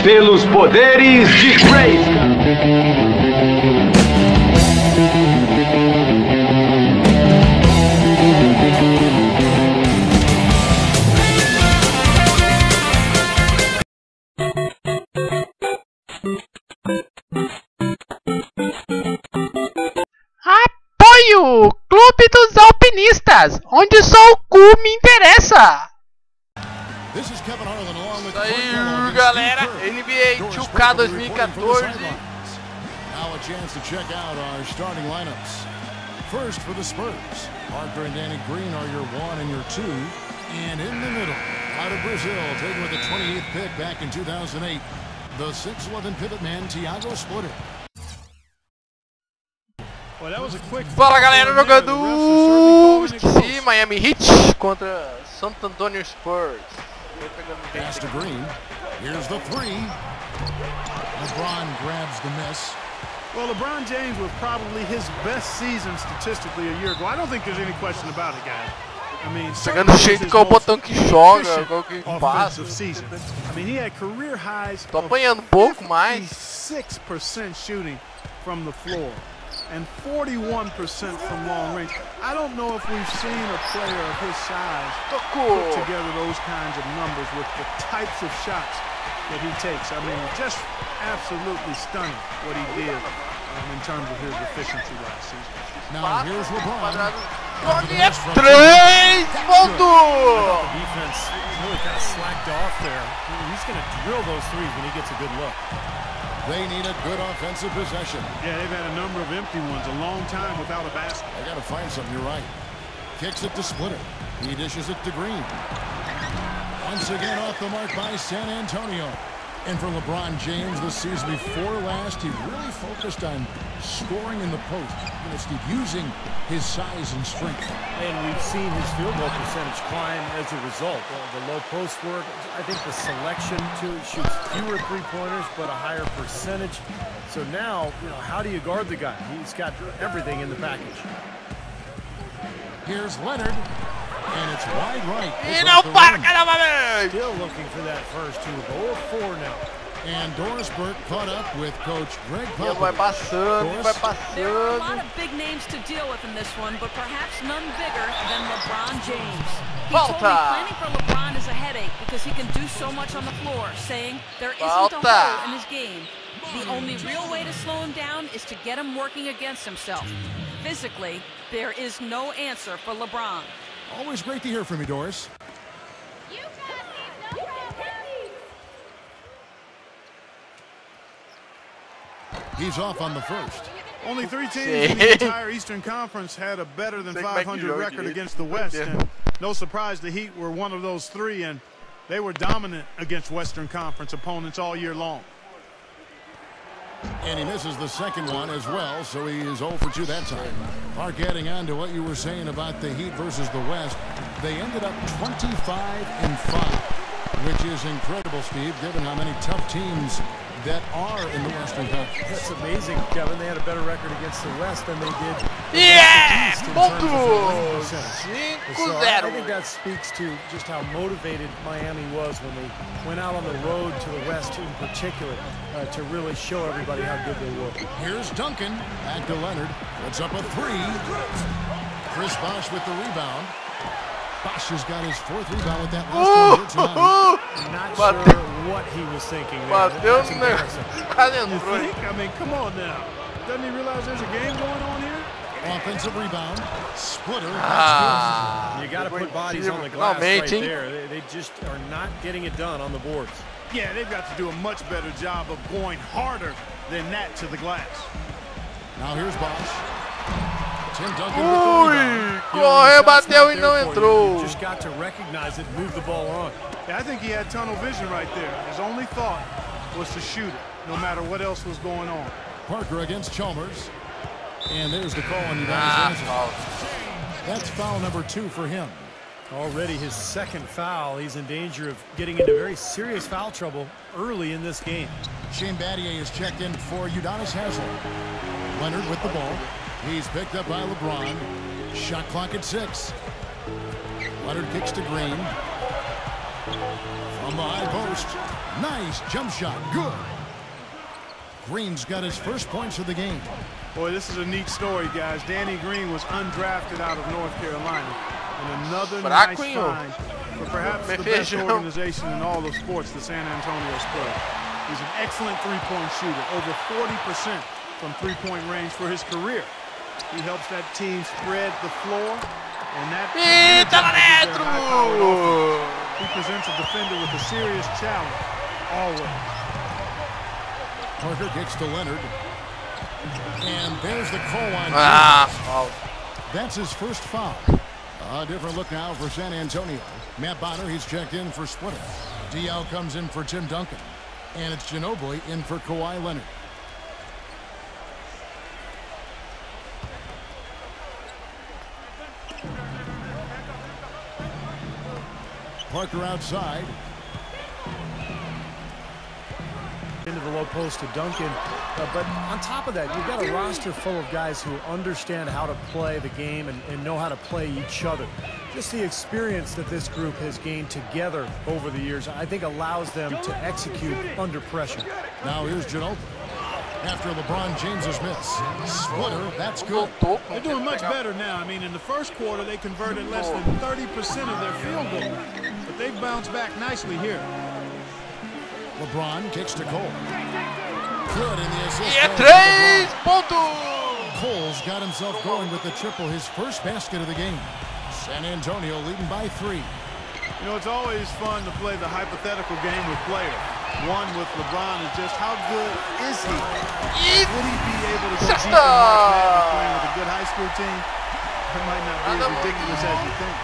Pelos poderes de Grayskull. Apoio Clube dos Alpinistas, onde só o cu me interessa. Isso aí, galera, NBA 2K 2014. Now a chance to check out our starting lineups. First for the Spurs, Parker and Danny Green are your 1 and your 2. And in the middle, out of Brazil, taken with the 28th pick back in 2008, the 6'11" pivot man, Thiago Splitter. Fala galera, jogando esqueci, Miami Heat contra Santo Antonio Spurs. Pass to Green. Here's the 3. LeBron grabs the miss. Well, LeBron James was probably his best season statistically a year ago. I don't think there's any question about it, guys. I mean, chegando cheio de qual botão que joga, qual que passa. I mean, he had career highs. Tô apanhando pouco mais. 56% shooting from the floor and 41% from long range. I don't know if we've seen a player of his size put together those kinds of numbers with the types of shots that he takes. I mean, just absolutely stunning what he did in terms of his efficiency last season. Now here's LeBron. Três pontos! The defense really kind of slacked off there. He's going to drill those threes when he gets a good look. They need a good offensive possession. Yeah, they've had a number of empty ones, a long time without a basket. I got to find something, you're right. Kicks it to Splitter. He dishes it to Green. Once again off the mark by San Antonio. And for LeBron James, the season before last, he really focused on scoring in the post. You know, Steve, using his size and strength. And we've seen his field goal percentage climb as a result. The low post work, I think the selection too, shoots fewer three-pointers, but a higher percentage. So now, you know, how do you guard the guy? He's got everything in the package. Here's Leonard. And it's wide right. E não marca novamente. Still looking for that first two. 0-4 now. And Doris Burke caught up with Coach Greg Popovich. Vai passando, vai passando. There are a lot of big names to deal with in this one, but perhaps none bigger than LeBron James. He told me planning for LeBron is a headache because he can do so much on the floor, saying there isn't a hole in his game. The only real way to slow him down is to get him working against himself. Physically, there is no answer for LeBron. Always great to hear from you, Doris. He's off on the first. Only 3 teams in the entire Eastern Conference had a better than 500 record against the West. And no surprise the Heat were one of those 3, and they were dominant against Western Conference opponents all year long. And he misses the second one as well, so he is 0 for 2 that time. Mark, adding on to what you were saying about the Heat versus the West, they ended up 25-5, which is incredible, Steve, given how many tough teams that are in the Western Conference. That's amazing, Kevin. They had a better record against the West than they did against the East in terms of percentage. 5-0. So I think that speaks to just how motivated Miami was when they went out on the road to the West in particular to really show everybody how good they were. Here's Duncan. Back to Leonard. Puts up a 3. Chris Bosh with the rebound. Bosh has got his 4th rebound with that last one. Not sure what he was thinking there. That's embarrassing. I mean, come on now. Doesn't he realize there's a game going on here? Offensive rebound. Splitter. You got to put bodies on the glass right there. They just are not getting it done on the boards. Yeah, they've got to do a much better job of going harder than that to the glass. Now here's Bosh. Tim Duncan with the rebound. Correu, bateu e não entrou. Just got to recognize it, move the ball on. Yeah, I think he had tunnel vision right there. His only thought was to shoot it, no matter what else was going on. Parker against Chalmers. And there's the call on United. That's foul number 2 for him. Already his 2nd foul. He's in danger of getting into very serious foul trouble early in this game. Shane Battier is checked in for Udonis Haslem. Leonard with the ball. He's picked up by LeBron. Shot clock at 6. Leonard kicks to Green. From the high post. Nice jump shot. Good. Green's got his first points of the game. Boy, this is a neat story, guys. Danny Green was undrafted out of North Carolina. And another nice find for perhaps the best organization in all of sports, the San Antonio Spurs. He's an excellent three-point shooter, over 40% from three-point range for his career. He helps that team spread the floor, and that he presents a defender with a serious challenge, always. Parker kicks to Leonard. And there's the call on. That's his first foul. A different look now for San Antonio. Matt Bonner, he's checked in for Splitter. Diaw comes in for Tim Duncan. And it's Ginobili in for Kawhi Leonard. Parker outside. Into the low post to Duncan. But on top of that, you've got a roster full of guys who understand how to play the game and know how to play each other. Just the experience that this group has gained together over the years, I think, allows them to execute under pressure. Now here's Ginobili. After LeBron James's miss. Splitter, that's good. They're doing much better now. I mean, in the first quarter, they converted less than 30% of their field goals. But they've bounced back nicely here. LeBron kicks to Cole. Good in the assist. Cole's got himself going with the triple, his first basket of the game. San Antonio leading by 3. You know, it's always fun to play the hypothetical game with players. One with LeBron is just how good is he? Would he be able to go deep in March playing with a good high school team? It might not be as ridiculous as you think.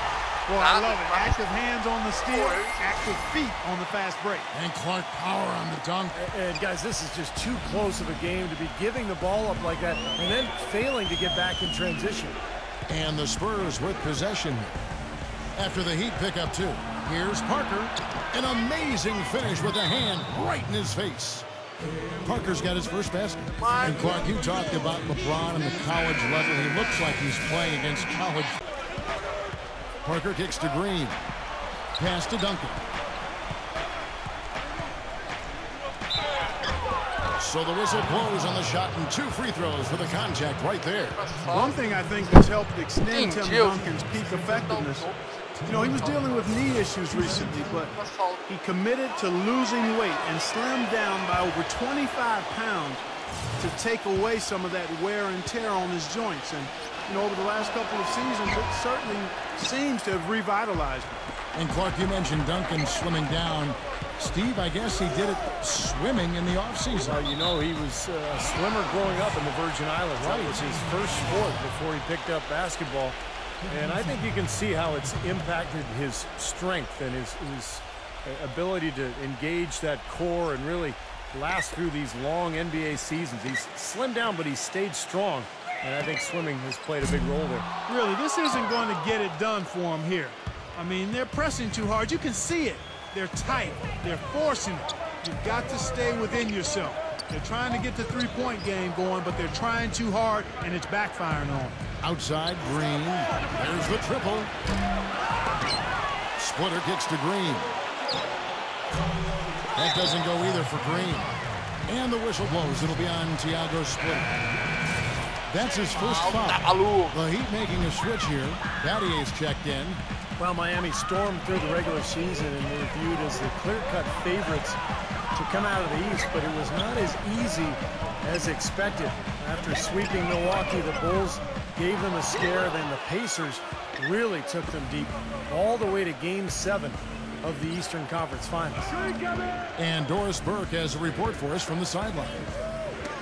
Well, I love it. Active hands on the steal, active feet on the fast break. And Clark power on the dunk. And guys, this is just too close of a game to be giving the ball up like that and then failing to get back in transition. And the Spurs with possession here. After the Heat pick up 2. Here's Parker. An amazing finish with a hand right in his face. Parker's got his first basket. And Clark, you talked about LeBron and the college level. He looks like he's playing against college. Parker kicks to Green. Pass to Duncan. So the whistle blows on the shot and 2 free throws for the contact right there. One thing I think that's helped extend Tim Duncan's peak effectiveness, you know, he was dealing with knee issues recently, but he committed to losing weight and slimmed down by over 25 pounds to take away some of that wear and tear on his joints. And, you know, over the last couple of seasons, it certainly seems to have revitalized him. And Clark, you mentioned Duncan slimming down. Steve, I guess he did it swimming in the offseason. Well, you know, he was a swimmer growing up in the Virgin Islands. That was his first sport before he picked up basketball. And I think you can see how it's impacted his strength and his ability to engage that core and really last through these long NBA seasons. He's slimmed down, but he's stayed strong. And I think swimming has played a big role there. Really, this isn't going to get it done for him here. I mean, they're pressing too hard. You can see it. They're tight. They're forcing it. You've got to stay within yourself. They're trying to get the three-point game going, but they're trying too hard, and it's backfiring on them. Outside, Green. There's the triple. Splitter kicks to Green. That doesn't go either for Green. And the whistle blows. It'll be on Thiago Splitter. That's his first foul. The Heat making a switch here. Battier's checked in. Well, Miami stormed through the regular season and were viewed as the clear-cut favorites to come out of the East, but it was not as easy as expected. After sweeping Milwaukee, the Bulls gave them a scare. Then the Pacers really took them deep, all the way to Game 7 of the Eastern Conference Finals. And Doris Burke has a report for us from the sideline.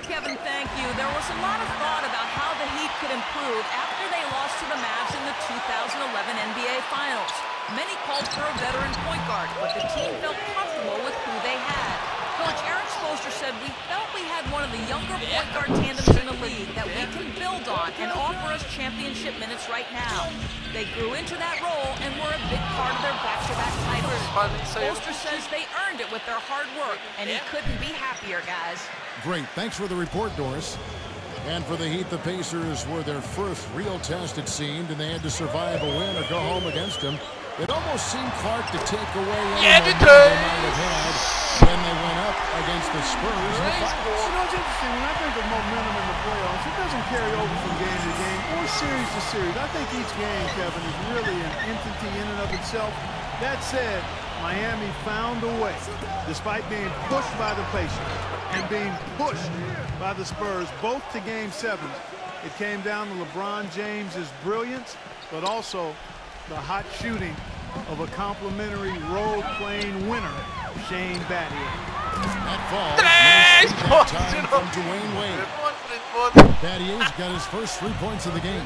Kevin, thank you. There was a lot of thought about how the Heat could improve after they lost to the Mavs in the 2011 NBA Finals. Many called for a veteran point guard, but the team felt comfortable with who they had. Coach Eric Spoelstra said, "We felt we had one of the younger point guard tandems in the league that we can build on and offer us championship minutes right now." They grew into that role and were a big part of their back-to-back titles. Spoelstra says they earned it with their hard work, and he couldn't be happier, guys. Great. Thanks for the report, Doris. And for the Heat, the Pacers were their first real test, it seemed, and they had to survive a win or go home against them. It almost seemed Clark to take away any momentum they might have had when they went up against the Spurs in the finals. You know, it's interesting. When I think of momentum in the playoffs, it doesn't carry over from game to game or series to series. I think each game, Kevin, is really an entity in and of itself. That said, Miami found a way, despite being pushed by the Pacers and being pushed by the Spurs, both to Game 7. It came down to LeBron James's brilliance, but also the hot shooting of a complimentary role-playing winner, Shane Battier. That falls. Nice time from Dwayne Wade. Battier's got his first 3 points of the game.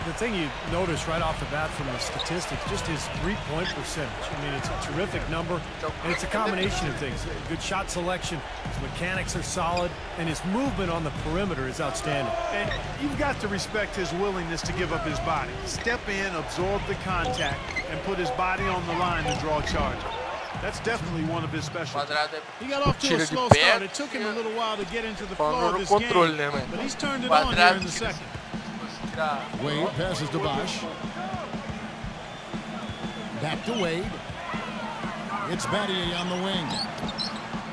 The thing you notice right off the bat from the statistics, just his three-point percentage. I mean, it's a terrific number, and it's a combination of things. Good shot selection, his mechanics are solid, and his movement on the perimeter is outstanding. And you've got to respect his willingness to give up his body. Step in, absorb the contact, and put his body on the line to draw charge. That's definitely one of his specialties. He got off to a slow start. It took him a little while to get into the flow of this game, but he's turned it on here in the second. Wade passes to Bosh. Back to Wade. It's Battier on the wing.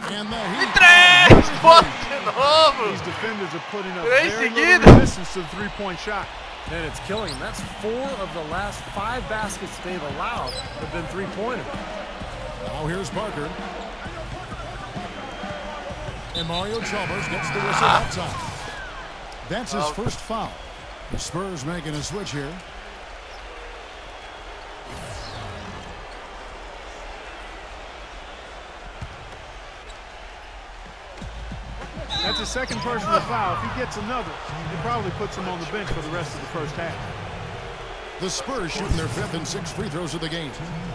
And the Heat. These defenders are putting up very little resistance to the three-point shot. And it's killing him. That's 4 of the last 5 baskets they've allowed have been three-pointers. Now here's Parker. And Mario Chalmers gets the whistle that time. That's his first foul. The Spurs making a switch here. That's his second personal foul. If he gets another, it probably puts him on the bench for the rest of the first half. The Spurs shooting their 5th and 6th free throws of the game.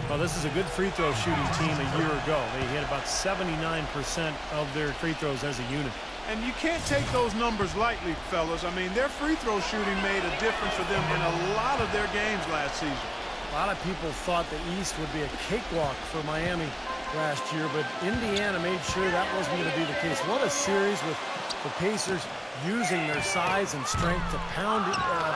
Well, this is a good free throw shooting team a year ago. They hit about 79% of their free throws as a unit. And you can't take those numbers lightly, fellas. I mean, their free throw shooting made a difference for them in a lot of their games last season. A lot of people thought the East would be a cakewalk for Miami last year, but Indiana made sure that wasn't going to be the case. What a series with the Pacers using their size and strength to pound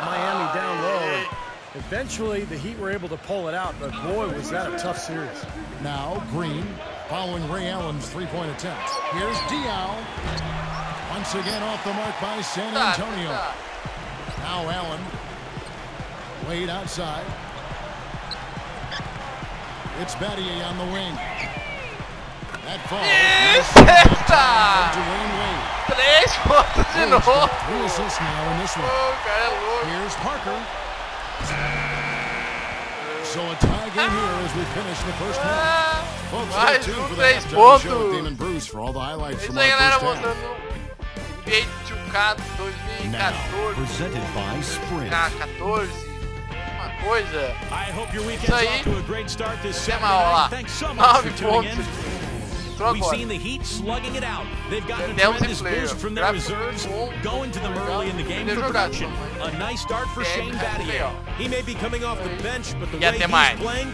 Miami down low. And eventually, the Heat were able to pull it out, but boy, was that a tough series. Now, Green following Ray Allen's three-point attempt. Here's Diaw. Once again off the mark by San Antonio. Now Allen. Wade outside. It's Battier on the wing. That falls. Dwayne Wade. 3 pontos de novo. 3 assists now in this one. Here's Parker. So a tie game here as we finish the first half. Folks, stay tuned for the halftime show with Damon Bruce for all the highlights from our first half. Now, presented by Sprint. 14. Uma coisa. I hope your weekend's Isso aí. off to a great start this Tema Saturday lá. night. Thanks so much for 9 tuning in. pontos. We've seen the Heat slugging it out. They've gotten a Perdemos tremendous em player. boost from their reserves, going to them early in the game for production. A nice start for Shane Battier. He may be coming off the bench, but the way he's playing...